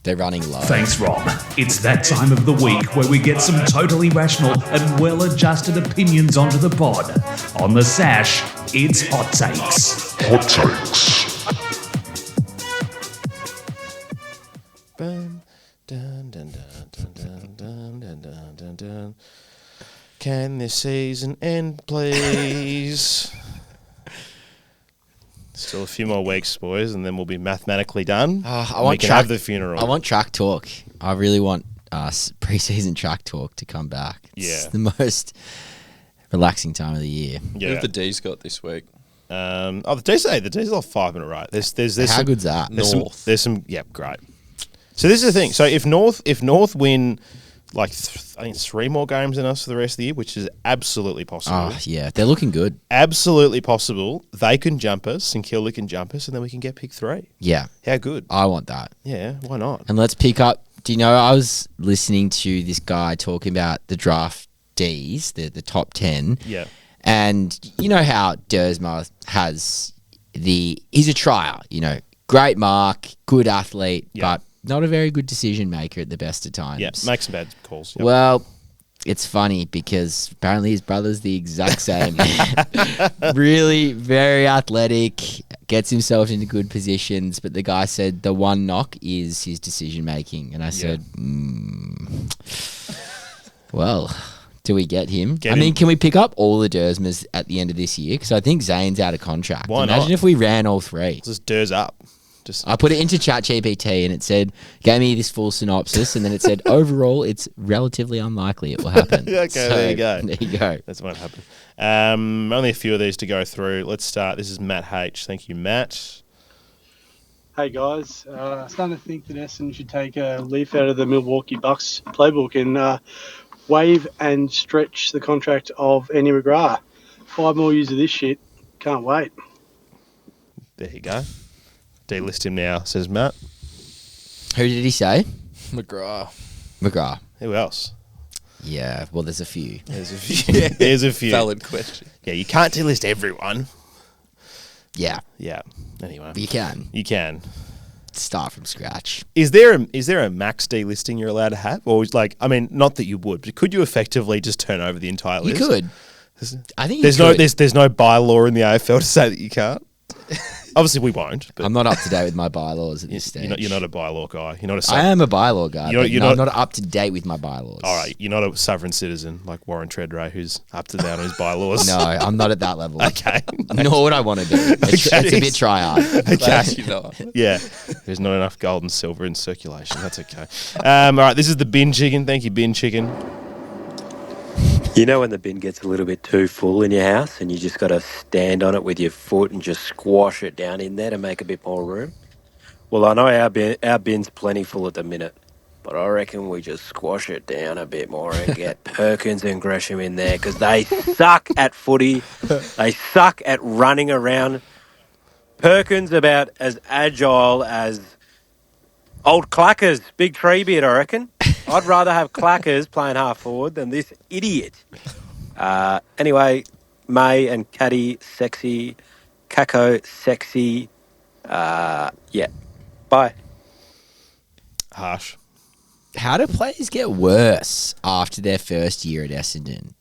They're running low. Thanks, Rob. It's that time of the week where we get some totally rational and well-adjusted opinions onto the pod. On the Sash, it's Hot Takes. Hot Takes. Dun, dun, dun, dun, dun, dun, dun, dun, dun, dun. Can this season end, please? Still a few more weeks, boys, and then we'll be mathematically done. We can have the funeral. I want track talk. I really want pre-season track talk to come back. It's Yeah. the most relaxing time of the year. Who Yeah. have the D's got this week? The D's are 5 in a row. There's How some, good's that? North. There's some. Yeah, great. So this is the thing. So if North win, like I think 3 more games than us for the rest of the year, which is absolutely possible. Oh, yeah. They're looking good. Absolutely possible. They can jump us, St Kilda can jump us, and then we can get pick 3. Yeah. How good? I want that. Yeah, why not? And let's pick up. Do you know, I was listening to this guy talking about the draft Ds, the top 10. Yeah. And you know how Dersma has he's a trier, great mark, good athlete, but not a very good decision maker at the best of times. Yeah, make some bad calls. Yep. Well, it's funny because apparently his brother's the exact same. Really very athletic, gets himself into good positions, but the guy said the one knock is his decision making. And I said, well, do we get him? Get I mean, him. can we pick up all the Dersmas at the end of this year? Because I think Zane's out of contract. Why Imagine not? if we ran all 3. Just Durs up. Just I put it into ChatGPT and it said, gave me this full synopsis, and then it said, overall, it's relatively unlikely it will happen. Okay, there you go. There you go. That's what happened. Only a few of these to go through. Let's start. This is Matt H. Thank you, Matt. Hey guys, I'm starting to think that Essendon should take a leaf out of the Milwaukee Bucks playbook and waive and stretch the contract of Andy McGrath. 5 more years of this shit. Can't wait. There you go. Delist him now, says Matt. Who did he say? McGrath. Who else? Yeah, well, there's a few. There's a few. There's a few. Valid question. Yeah, you can't delist everyone. Yeah, Yeah. Anyway, but you can you can. start from scratch. Is there a max delisting you're allowed to have, or is not that you would, but could you effectively just turn over the entire You list? could. I think There's you no could. there's no bylaw in the AFL to say that you can't. Obviously, we won't. But I'm not up to date with my bylaws at this stage. you're not a bylaw guy. You're not a. I am a bylaw guy. You're I'm not- not up to date with my bylaws. All right, you're not a sovereign citizen like Warren Treadray, who's up to date on his bylaws. No, I'm not at that level. Okay. Nor would I want to be. It's a bit try-hard. Okay. You know. Yeah. There's not enough gold and silver in circulation. That's okay. All right, this is the bin chicken. Thank you, bin chicken. You know when the bin gets a little bit too full in your house and you just got to stand on it with your foot and just squash it down in there to make a bit more room? Well, I know our bin's plenty full at the minute, but I reckon we just squash it down a bit more and get Perkins and Gresham in there because they suck at footy. They suck at running around. Perkins about as agile as old Clackers, big tree beard, I reckon. I'd rather have Clackers playing half forward than this idiot. Anyway, May and Caddy, sexy. Kako, sexy. Yeah. Bye. Harsh. How do players get worse after their first year at Essendon?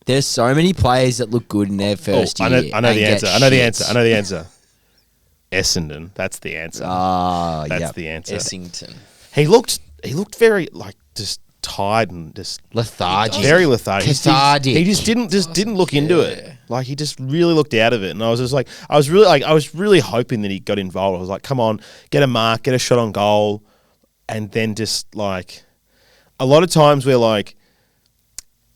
There's so many players that look good in their first year. I know and the get answer. I know the shit. answer. I know the answer. Essendon. That's the answer. That's yep. the answer. Essington. He looked very just tired and just Lethargic. very lethargic. Cathartic. He just didn't look into it. Like he just really looked out of it. And I was just like, I was really hoping that he got involved. I was like, come on, get a mark, get a shot on goal, and then just like a lot of times we're like,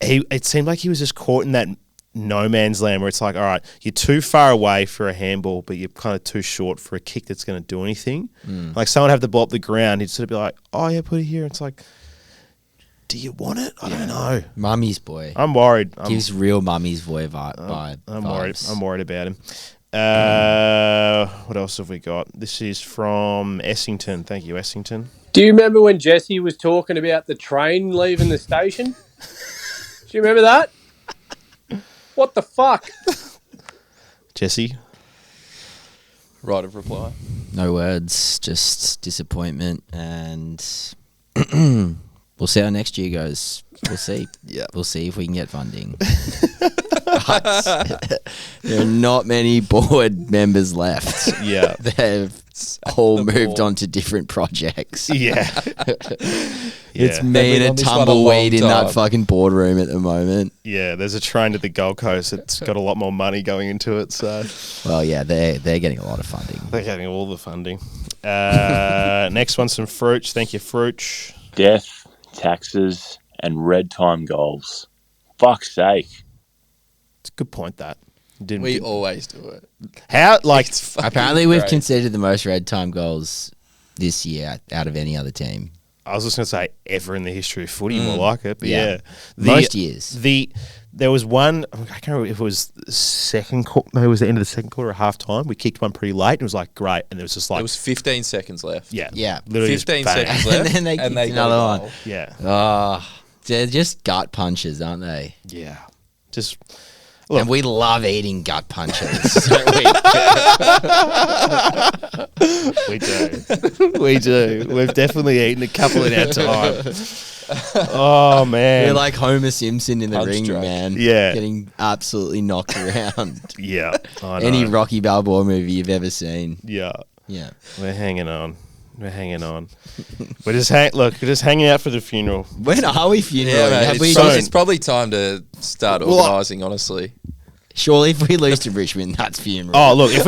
it seemed like he was just caught in that no man's land where it's like, all right, you're too far away for a handball, but you're kind of too short for a kick that's going to do anything. Like someone have the ball up the ground, he'd sort of be like, oh yeah, put it here. It's like, do you want it? I don't know. Mummy's boy. I'm worried. Gives real mummy's boy vibe. I'm worried. vibes. I'm worried about him. What else have we got? This is from Essington. Thank you, Essington. Do you remember when Jesse was talking about the train leaving the station? Do you remember that? What the fuck? Jesse. Right of reply. No words, just disappointment, and we'll see how next year goes. We'll see. Yeah. We'll see if we can get funding. But there are not many board members left. Yeah. They've all the moved board. on to different projects. Yeah. It's Yeah. me They've been and on a this one a tumbleweed in long that time. fucking boardroom at the moment. Yeah, there's a train to the Gold Coast. It's got a lot more money going into it, so Well, yeah, they're getting a lot of funding. they're getting all the funding. Next one's from Fruch. Thank you, Fruch. Death, taxes, and red time goals. Fuck's sake. It's a good point, that. Didn't We always do it. How, like, It's fucking Apparently, we've great. conceded the most red time goals this year out of any other team. I was just going to say ever in the history of footy, more like it, but Yeah. yeah. Most years. There was one, I can't remember if it was the second quarter, maybe it was the end of the second quarter or half time. We kicked one pretty late and it was like, great. And it was just like, There was 15 seconds left. yeah. Yeah. Literally just 15 bang. seconds left. And then they kicked got another a one. goal. Yeah. They're just gut punches, aren't they? Yeah. Just, look. And we love eating gut punches. don't we? we do. We do. We've definitely eaten a couple in our time. Oh, man. We're like Homer Simpson in the Punch ring, drunk. man. Yeah. Getting absolutely knocked around. Yeah. I know. Any Rocky Balboa movie you've ever seen. Yeah. Yeah. We're hanging on. We're hanging on. We're just hanging out for the funeral. When are we funerally? Yeah, mate, Have we so- it's probably time to start Well, organising, honestly. Surely if we lose to Richmond, that's funeral. Oh, look, if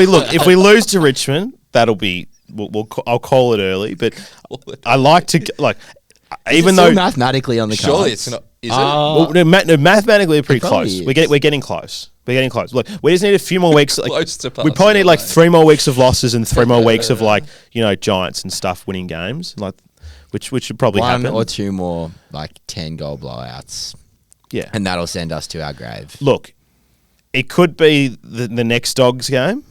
we lose to Richmond, that'll be I'll call it early, but I like to like Is even it still though mathematically on the cards. Surely it's not. Is it? well, no, mathematically we're pretty probably close. is. We're getting close. We're getting close. Look, we just need a few more weeks. Like, Close to we probably need like passing, 3 more weeks of losses and 3 more weeks of like Giants and stuff winning games, like which should probably One happen. or two more like 10-goal blowouts. Yeah. And that'll send us to our grave. Look, it could be the next Dogs game.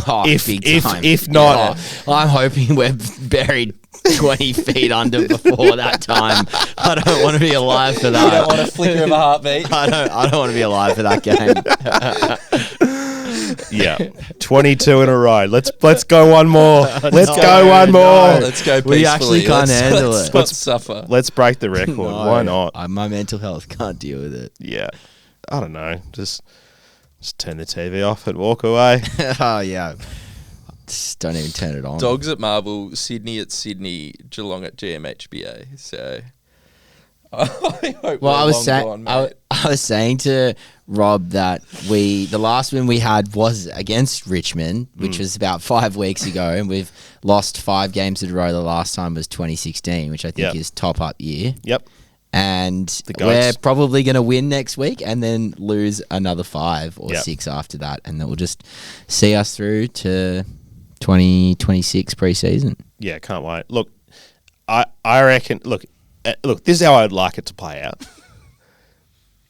Oh, If- big if- time. if not- Oh, I'm hoping we're buried 20 feet under before that time. I don't want to be alive for You don't that. want a flicker of a heartbeat. I don't want to be alive for that game. Yeah, 22 in a row. Let's go one more. Let's No, go one more. no. Let's go peacefully. We actually can't handle let's it. not suffer. Let's break the record. No, Why not? My mental health can't deal with it. Yeah, I don't know. Just turn the TV off and walk away. Oh, yeah. Just don't even turn it on. Dogs at Marvel, Sydney at Sydney, Geelong at GMHBA. So I hope Well, we're I was long saying, gone, mate. I was saying to Rob that the last win we had was against Richmond, which was about 5 weeks ago, and we've lost 5 games in a row. The last time was 2016, which I think Yep. is top up year. Yep. And The we're Goats. probably going to win next week and then lose another 5 or Yep. 6 after that, and that will just see us through to 2026 pre-season. Yeah, can't wait. Look, I reckon. Look, this is how I'd like it to play out.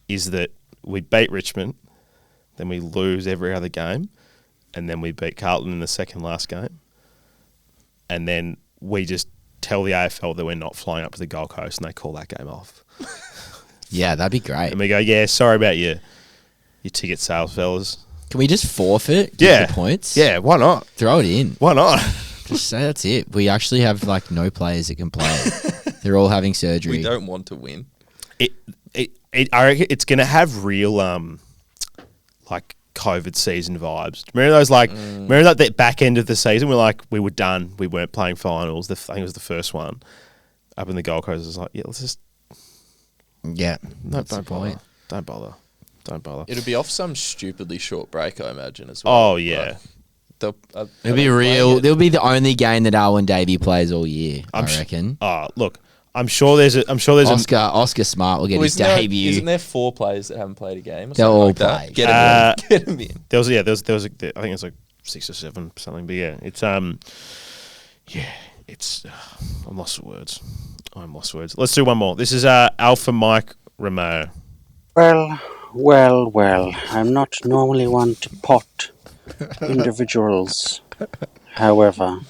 Is that we beat Richmond, then we lose every other game, and then we beat Carlton in the second last game, and then we just tell the AFL that we're not flying up to the Gold Coast and they call that game off. Yeah, that'd be great. And we go, yeah, sorry about your ticket sales, fellas. Can we just forfeit? Give the points. Yeah, why not? Throw it in. Why not? Just say that's it. We actually have like no players that can play. They're all having surgery. We don't want to win. I reckon it's going to have real like COVID season vibes. Remember those remember like that back end of the season we were done. We weren't playing finals. I think it was the first one up in the Gold Coast. It was like, yeah, let's just don't bother. It'll be off some stupidly short break, I imagine, as well. Oh yeah. It'll be real. It'll be the only game that Owen Davey plays all year. I reckon. Look, I'm sure there's Oscar Smart will get his debut. Isn't there 4 players that haven't played a game? Or They'll all like play. That? Get them in. There was I think it's like 6 or 7 something. But yeah, it's I'm lost for words. Let's do one more. This is Alpha Mike Romeo. Well. I'm not normally one to pot individuals. However,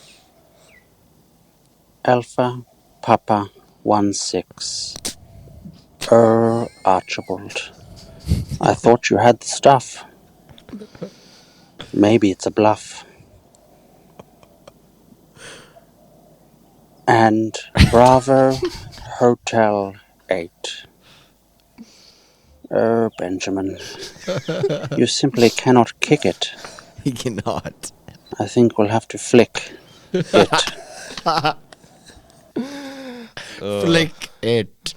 Alpha Papa 16. Archibald. I thought you had the stuff. Maybe it's a bluff. And Bravo Hotel 8. Benjamin. You simply cannot kick it. He cannot. I think we'll have to flick it. Flick it.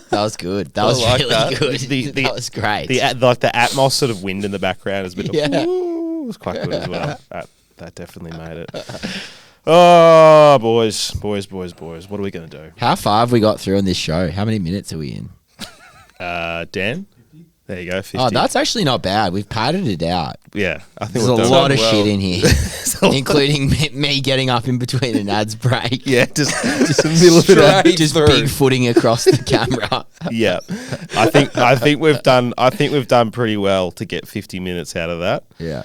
That was good. That was like really that. good. That was great. The Atmos sort of wind in the background is a bit of Yeah. it was quite good as well. That definitely made it. Oh, boys. What are we going to do? How far have we got through on this show? How many minutes are we in? Dan? There you go, 50. Oh, that's actually not bad. We've padded it out. Yeah, I think There's a we've done lot of well. shit in here, including me getting up in between an ads break. Yeah, just a little bit of Just bigfooting across the camera. Yeah, I think we've done pretty well to get 50 minutes out of that. Yeah.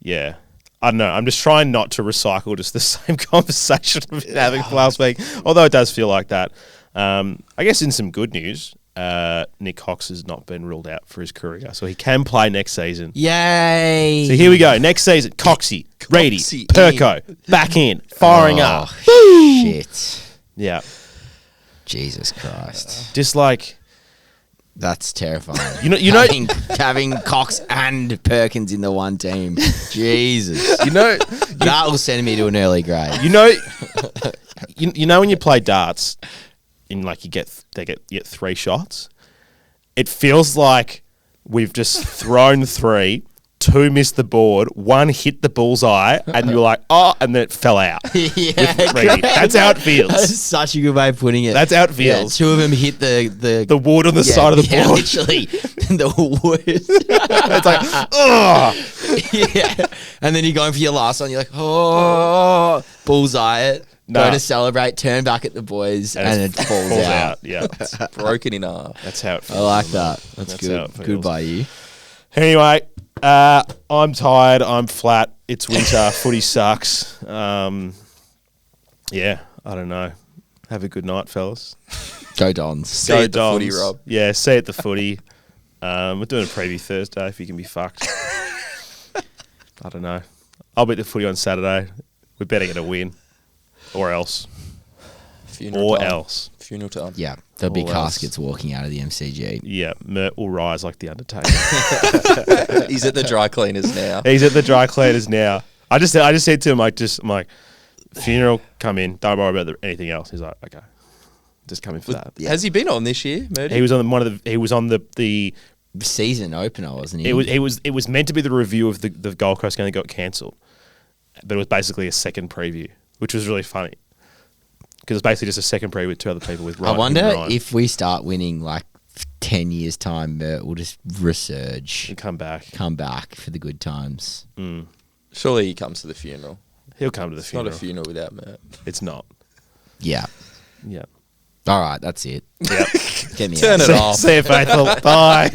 Yeah. I don't know. I'm just trying not to recycle just the same conversation we've been having for last week, although it does feel like that. I guess in some good news, Nick Cox has not been ruled out for his career, so he can play next season. Yay! So here we go. Next season, Coxie, Reedy, Coxie Perko, back in, firing up. Shit. Yeah. Jesus Christ. Just like... That's terrifying. You know, having Cox and Perkins in the one team. Jesus. That will send me to an early grade. you know when you play darts, and like you get 3 shots, it feels like we've just thrown 3. 2 missed the board, 1 hit the bullseye, and you're like, oh, and then it fell out. Yeah, that's how it feels. That's such a good way of putting it. That's how it feels. Yeah, 2 of them hit the wood on the side of the board. Literally, the wood. It's like, oh. Yeah, and then you're going for your last one. You're like, oh, bullseye it. Nah. Go to celebrate, turn back at the boys, and it falls out. Yeah, It's broken in half. that's how it feels. I like that. That's how good. it feels. Good by you. Anyway, I'm tired. I'm flat. It's winter. Footy sucks. Yeah, I don't know. Have a good night, fellas. Go Dons. See you at the footy, Rob. Yeah, see you at the footy. We're doing a preview Thursday if you can be fucked. I don't know. I'll be at the footy on Saturday. We're betting it a win. Or else. Funeral time. Funeral time. Yeah, there'll be Or caskets walking out of the MCG. Yeah, Mert will rise like the Undertaker. He's at the dry cleaners now. He's at the dry cleaners now. I just said to him, I'm like, funeral, come in. Don't worry about anything else. He's like, okay, just come in for that. Yeah. Has he been on this year, Murdy? He was on the season opener, wasn't he? It was meant to be the review of the Gold Coast game that got cancelled, but it was basically a second preview, which was really funny. Because it's basically just a second preview with 2 other people with Ryan. I wonder if we start winning like 10 years' time, Mert will just resurge. And come back. Come back for the good times. Mm. Surely he comes to the funeral. He'll come to the funeral. It's not a funeral without Mert. It's not. Yeah. Yeah. All right, that's it. Yep. Get me Turn out. it off. See you, faithful. Bye.